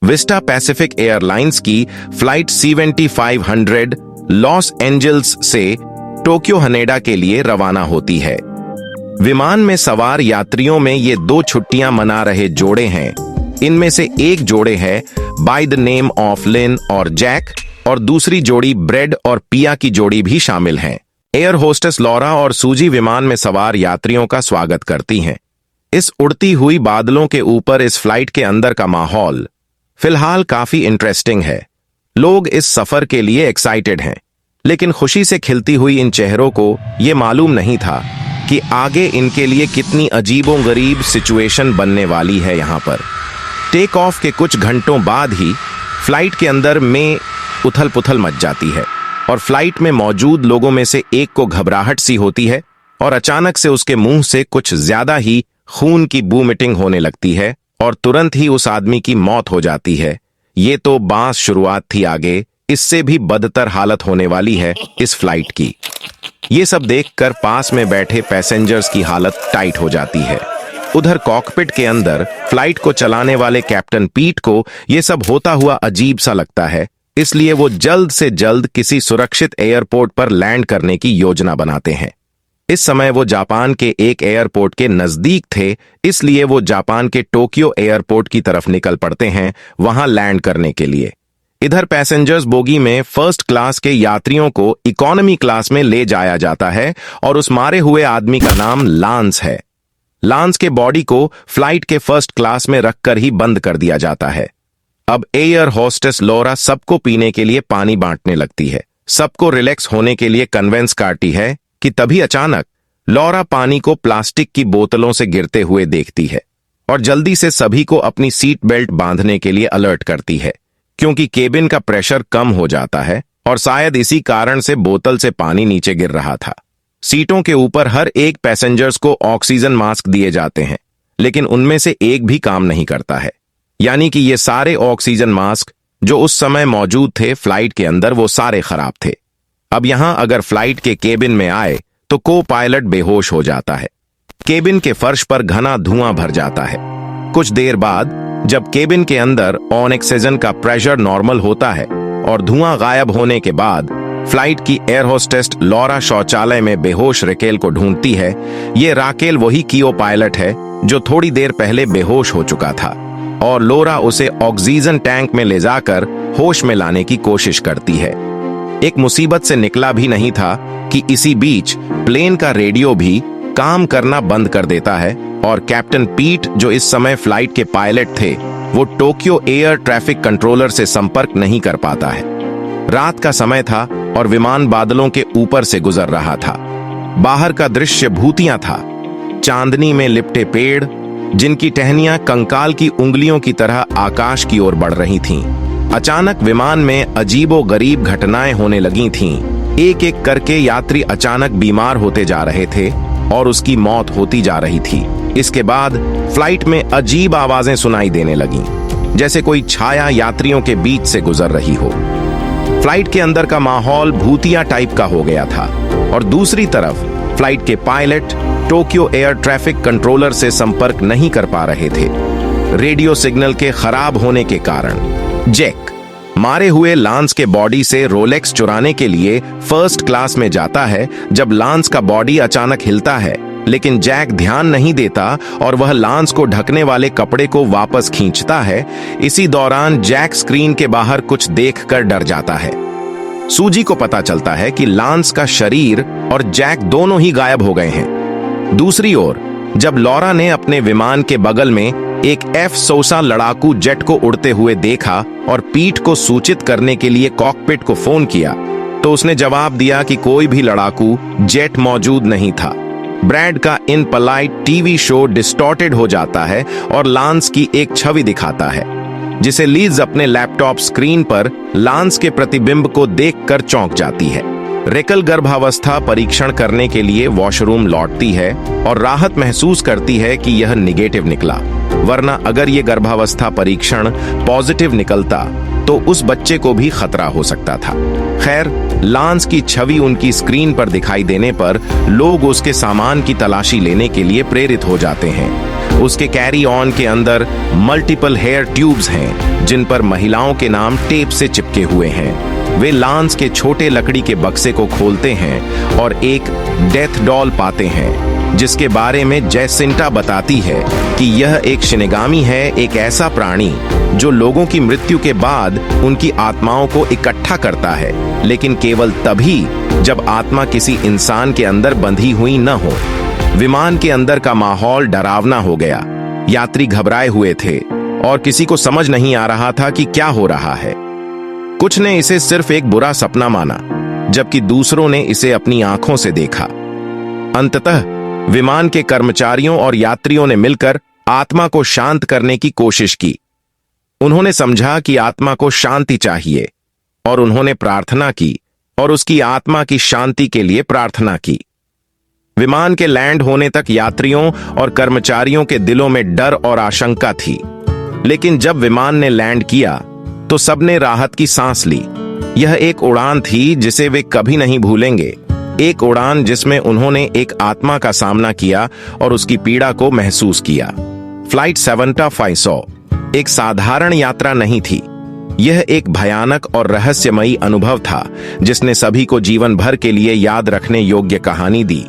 Vista Pacific airlines की flight 7500 Los Angeles से Tokyo Haneda के लिए रवाना होती है। विमान में सवार यात्रियों में ये 2 छुट्टियां मना रहे जोड़े हैं। इनमें से एक जोड़े है बाय द नेम ऑफ लिन और जैक, और दूसरी जोड़ी ब्रेड और पिया की जोड़ी भी शामिल हैं। एयर होस्टेस लॉरा और सूजी विमान में सवार यात्रियों का स्वागत करती हैं। इस उड़ती हुई बादलों के ऊपर इस फ्लाइट के अंदर का माहौल फिलहाल काफी इंटरेस्टिंग है। लोग इस सफर के लिए एक्साइटेड हैं, लेकिन खुशी से खिलती हुई इन चेहरों को ये मालूम नहीं था कि आगे इनके लिए कितनी अजीबोगरीब सिचुएशन बनने वाली है। यहाँ पर टेक ऑफ के कुछ घंटों बाद ही फ्लाइट के अंदर में उथल पुथल मच जाती है और फ्लाइट में मौजूद लोगों में से एक को घबराहट सी होती है और अचानक से उसके मुंह से कुछ ज्यादा ही खून की वोमिटिंग होने लगती है और तुरंत ही उस आदमी की मौत हो जाती है। ये तो बांस शुरुआत थी, आगे इससे भी बदतर हालत होने वाली है इस फ्लाइट की। ये सब देखकर पास में बैठे पैसेंजर्स की हालत टाइट हो जाती है। उधर कॉकपिट के अंदर फ्लाइट को चलाने वाले कैप्टन पीट को ये सब होता हुआ अजीब सा लगता है, इसलिए वो जल्द से जल्द किसी सुरक्षित एयरपोर्ट पर लैंड करने की योजना बनाते हैं। इस समय वो जापान के एक एयरपोर्ट के नजदीक थे, इसलिए वो जापान के टोक्यो एयरपोर्ट की तरफ निकल पड़ते हैं वहां लैंड करने के लिए। इधर पैसेंजर्स बोगी में फर्स्ट क्लास के यात्रियों को इकोनॉमी क्लास में ले जाया जाता है और उस मारे हुए आदमी का नाम लांस है। लांस के बॉडी को फ्लाइट के फर्स्ट क्लास में रखकर ही बंद कर दिया जाता है। अब एयर होस्टेस लॉरा सबको पीने के लिए पानी बांटने लगती है, सबको रिलैक्स होने के लिए कन्वेंस करती है कि तभी अचानक लॉरा पानी को प्लास्टिक की बोतलों से गिरते हुए देखती है और जल्दी से सभी को अपनी सीट बेल्ट बांधने के लिए अलर्ट करती है, क्योंकि केबिन का प्रेशर कम हो जाता है और शायद इसी कारण से बोतल से पानी नीचे गिर रहा था। सीटों के ऊपर हर एक पैसेंजर्स को ऑक्सीजन मास्क दिए जाते हैं, लेकिन उनमें से एक भी काम नहीं करता है। यानी कि ये सारे ऑक्सीजन मास्क जो उस समय मौजूद थे फ्लाइट के अंदर, वो सारे खराब थे। अब यहां अगर फ्लाइट के केबिन में आए तो को पायलट बेहोश हो जाता है। केबिन के फर्श पर घना धुआं भर जाता है। कुछ देर बाद जब केबिन के अंदर ऑक्सीजन का प्रेशर नॉर्मल होता है और धुआं गायब होने के बाद फ्लाइट की एयर होस्टेस लॉरा शौचालय में बेहोश राकेल को ढूंढती है। ये राकेल वही कीओ पायलट है जो थोड़ी देर पहले बेहोश हो चुका था और लॉरा उसे ऑक्सीजन टैंक में ले जाकर होश में लाने की कोशिश करती है। एक मुसीबत से निकला भी नहीं था कि इसी बीच प्लेन का रेडियो भी काम करना बंद कर देता है और कैप्टन पीट, जो इस समय फ्लाइट के पायलट थे, वो टोक्यो एयर ट्रैफिक कंट्रोलर से संपर्क नहीं कर पाता है। रात का समय था और विमान बादलों के ऊपर से गुजर रहा था। बाहर का दृश्य भूतिया था। चांदनी में लिपटे पेड़, जिनकी टहनियां कंकाल की उंगलियों की तरह आकाश की ओर बढ़ रही थीं। अचानक विमान में अजीबोगरीब घटनाएं होने लगी थीं। एक एक करके यात्री अचानक बीमार होते जा रहे थे और उसकी मौत होती जा रही थी। इसके बाद फ्लाइट में अजीब आवाजें सुनाई देने लगीं, जैसे कोई छाया यात्रियों के बीच से गुजर रही हो। फ्लाइट के अंदर का माहौल भूतिया टाइप का हो गया था और दूसरी तरफ फ्लाइट के pilot Tokyo air traffic controller से संपर्क नहीं कर पा रहे थे, रेडियो सिग्नल के खराब होने के कारण। जैक मारे हुए लांस के बॉडी से रोलेक्स चुराने के लिए फर्स्ट क्लास में जाता है। जब लांस का बॉडी अचानक हिलता है, लेकिन जैक ध्यान नहीं देता और वह लांस को ढकने वाले कपड़े को वापस खींचता है। इसी दौरान जैक स्क्रीन के बाहर कुछ देखकर डर जाता है। सूजी को पता चलता है कि लांस का शरीर और जैक दोनों ही गायब हो गए हैं। दूसरी ओर जब लॉरा ने अपने विमान के बगल में एक F-16 लड़ाकू जेट को उड़ते हुए देखा और पीट को सूचित करने के लिए कॉकपिट को फोन किया, तो उसने जवाब दिया कि कोई भी लड़ाकू जेट मौजूद नहीं था। ब्रैड का इन पलाइट टीवी शो डिस्टॉर्टेड हो जाता है और लांस की एक छवि दिखाता है, जिसे लीज अपने लैपटॉप स्क्रीन पर लांस के प्रतिबिंब को देखकर चौंक जाती है। रेकल गर्भावस्था परीक्षण करने के लिए वॉशरूम लौटती है और राहत महसूस करती है कि यह निगेटिव निकला, वरना अगर ये गर्भावस्था परीक्षण पॉजिटिव निकलता तो उस बच्चे को भी खतरा हो सकता था। खैर, लांस की छवि उनकी स्क्रीन पर दिखाई देने पर लोग उसके सामान की तलाशी लेने के लिए प्रेरित हो जाते हैं। उसके कैरी ऑन के अंदर मल्टीपल हेयर ट्यूब्स हैं जिन पर महिलाओं के नाम टेप से चिपके हुए हैं। वे लांस के छोटे लकड़ी के बक्से को खोलते हैं और एक डेथ डॉल पाते हैं जिसके बारे में जैसिंटा बताती है कि यह एक शिनगामी है, एक ऐसा प्राणी जो लोगों की मृत्यु के बाद उनकी आत्माओं को इकट्ठा करता है, लेकिन केवल तभी जब आत्मा किसी इंसान के अंदर बंधी हुई न हो। विमान के अंदर का माहौल डरावना हो गया। यात्री घबराए हुए थे और किसी को समझ नहीं आ रहा था कि क्या हो रहा है। कुछ ने इसे सिर्फ एक बुरा सपना माना, जबकि दूसरों ने इसे अपनी आंखों से देखा। अंततः विमान के कर्मचारियों और यात्रियों ने मिलकर आत्मा को शांत करने की कोशिश की। उन्होंने समझा कि आत्मा को शांति चाहिए और उन्होंने प्रार्थना की और उसकी आत्मा की शांति के लिए प्रार्थना की। विमान के लैंड होने तक यात्रियों और कर्मचारियों के दिलों में डर और आशंका थी, लेकिन जब विमान ने लैंड किया तो सबने राहत की सांस ली। यह एक उड़ान थी जिसे वे कभी नहीं भूलेंगे, एक उड़ान जिसमें उन्होंने एक आत्मा का सामना किया और उसकी पीड़ा को महसूस किया। फ्लाइट 7500 एक साधारण यात्रा नहीं थी, यह एक भयानक और रहस्यमयी अनुभव था जिसने सभी को जीवन भर के लिए याद रखने योग्य कहानी दी।